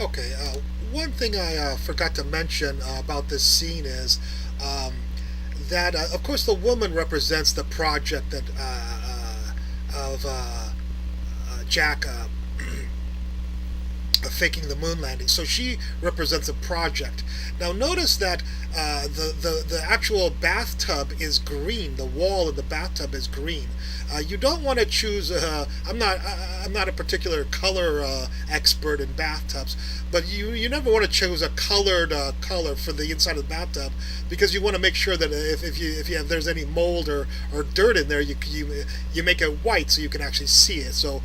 Okay, one thing I forgot to mention about this scene is um, that, of course, the woman represents the project that of Jack faking the moon landing. So she represents a project. Now notice that the actual bathtub is green. The wall of the bathtub is green. You don't want to choose. I'm not a particular color expert in bathtubs, but you never want to choose a colored color for the inside of the bathtub because you want to make sure that if there's any mold or dirt in there, you make it white so you can actually see it. So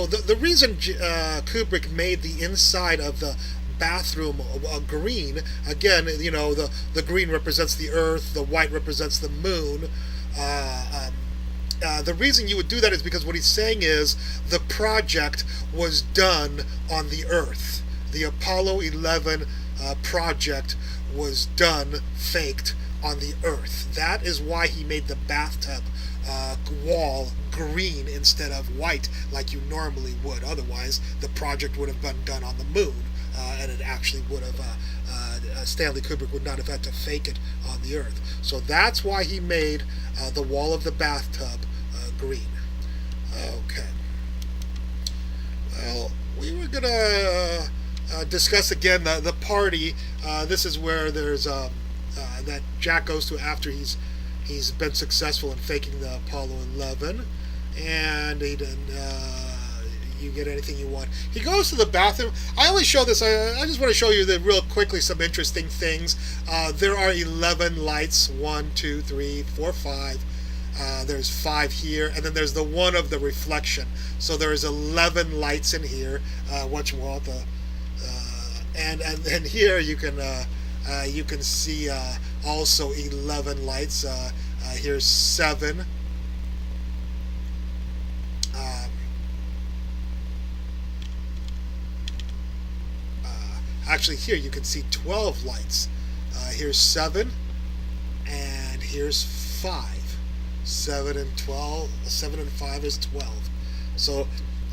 the reason Kubrick made the inside of the bathroom green, again, the green represents the earth, the white represents the moon. The reason you would do that is because what he's saying is the project was done on the earth. The Apollo 11 project was done, faked on the earth. That is why he made the bathtub wall green instead of white like you normally would. Otherwise, the project would have been done on the moon, and it actually would have. Stanley Kubrick would not have had to fake it on the earth. So that's why he made the wall of the bathtub green. Okay. Well, we were gonna discuss again the party. This is where there's that Jack goes to after he's been successful in faking the Apollo 11, and he didn't. You get anything you want. He goes to the bathroom. I only show this. I just want to show you real quickly some interesting things. There are 11 lights. 1, 2, 3, 4, 5. There's 5 here, and then there's the one of the reflection. So there's 11 lights in here. What you want and here you can see also 11 lights. Here's 7. Actually, here you can see 12 lights. Here's 7, and here's 5. 7 and 12. 7 and 5 is 12. So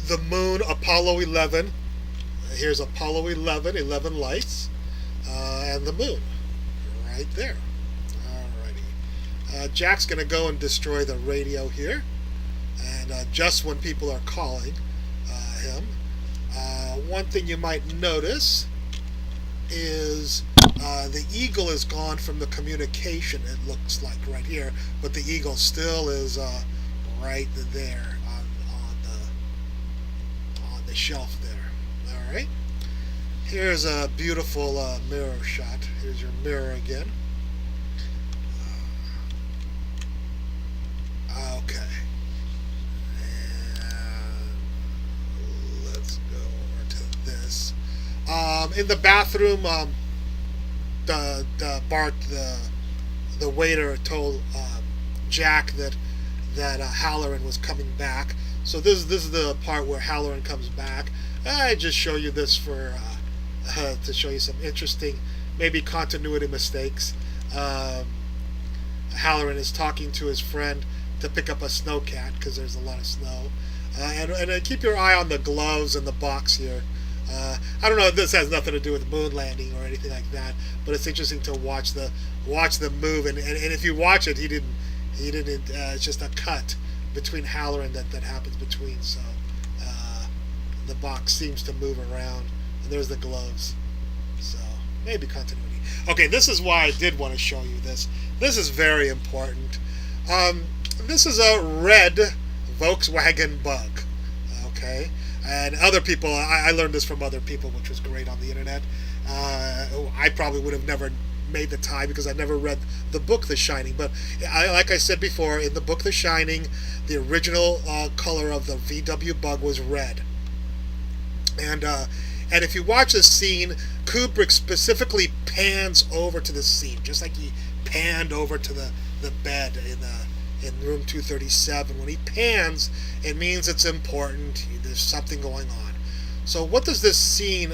the moon, Apollo 11. Here's Apollo 11, 11 lights, and the moon right there. Alrighty. Jack's going to go and destroy the radio here, and just when people are calling him. One thing you might notice is the eagle is gone from the communication, it looks like right here, but the eagle still is right there on the shelf there. All right. Here's a beautiful mirror shot. Here's your mirror again. Okay. And let's go over to this. In the bathroom, the waiter told Jack that Halloran was coming back. So this is the part where Halloran comes back. I just show you this for to show you some interesting, maybe continuity mistakes. Halloran is talking to his friend to pick up a snowcat because there's a lot of snow, and keep your eye on the gloves and the box here. I don't know if this has nothing to do with moon landing or anything like that, but it's interesting to watch the move, and if you watch it, he didn't. It's just a cut between Halloran that happens between. So the box seems to move around, and there's the gloves. So maybe continuity. Okay, this is why I did want to show you this. This is very important. This is a red Volkswagen Bug. Okay. And other people, I learned this from other people, which was great on the internet. I probably would have never made the time because I never read the book The Shining. But like I said before, in the book The Shining, the original color of the VW Bug was red. And if you watch this scene, Kubrick specifically pans over to the scene, just like he panned over to the bed in room 237. When he pans, it means it's important. There's something going on. So what does this scene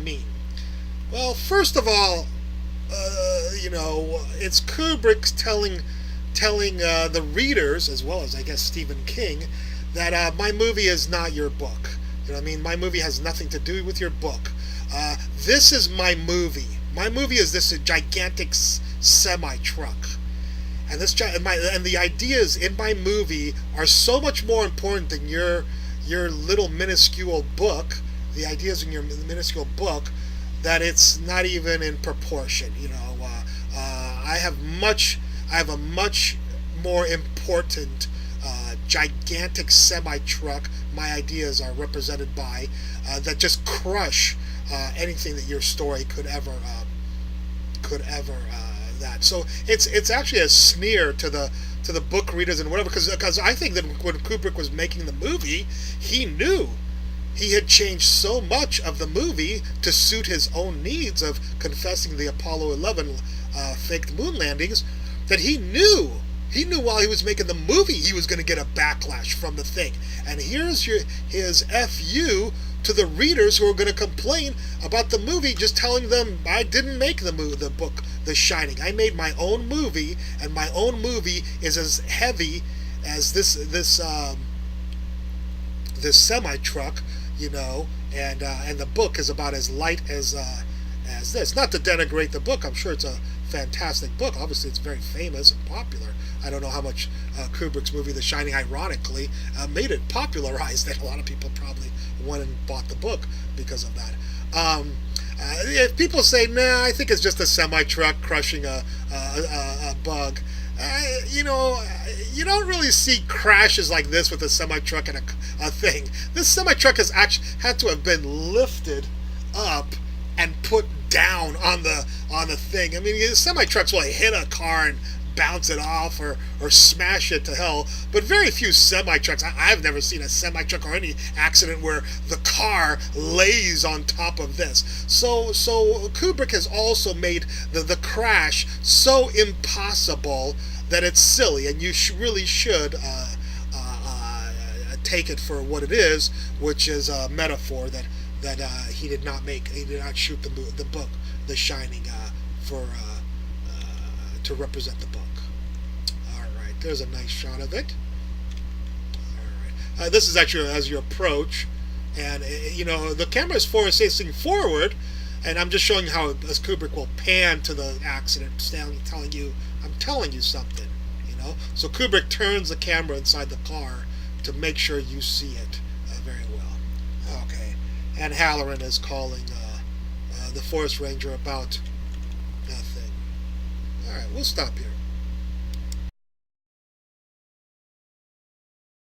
mean? Well, first of all, it's Kubrick telling the readers, as well as I guess Stephen King, that my movie is not your book. You know what I mean? My movie has nothing to do with your book. This is my movie. My movie is this gigantic semi truck, and and the ideas in my movie are so much more important than your little minuscule book. The ideas in your minuscule book, that it's not even in proportion. You know, I have a much more important gigantic semi truck. My ideas are represented by that just crush anything that your story could ever that. So it's actually a sneer to the book readers and whatever, because I think that when Kubrick was making the movie, he knew he had changed so much of the movie to suit his own needs of confessing the Apollo 11 faked moon landings, that he knew while he was making the movie he was going to get a backlash from the thing. And here's his FU to the readers who are going to complain about the movie, just telling them, I didn't make the book The Shining. I made my own movie, and my own movie is as heavy as this semi truck, you know, and the book is about as light as this. Not to denigrate the book, I'm sure it's a fantastic book. Obviously, it's very famous and popular. I don't know how much Kubrick's movie The Shining, ironically, made it popularized, that a lot of people probably went and bought the book because of that. If people say, nah, I think it's just a semi-truck crushing a bug, you know, you don't really see crashes like this with a semi-truck and a thing. This semi-truck has actually had to have been lifted up and put down on the thing. I mean, semi-trucks will hit a car and bounce it off or smash it to hell, but very few semi-trucks. I've never seen a semi-truck or any accident where the car lays on top of this. So Kubrick has also made the crash so impossible that it's silly, and you really should take it for what it is, which is a metaphor that he did not shoot the book The Shining to represent the book. Alright, there's a nice shot of it. Alright, this is actually as you approach, and you know, the camera is facing forward, and I'm just showing you how as Kubrick will pan to the accident, telling you, I'm telling you something, you know. So Kubrick turns the camera inside the car to make sure you see it very well. Okay, and Halloran is calling the forest ranger about nothing. Alright, we'll stop here.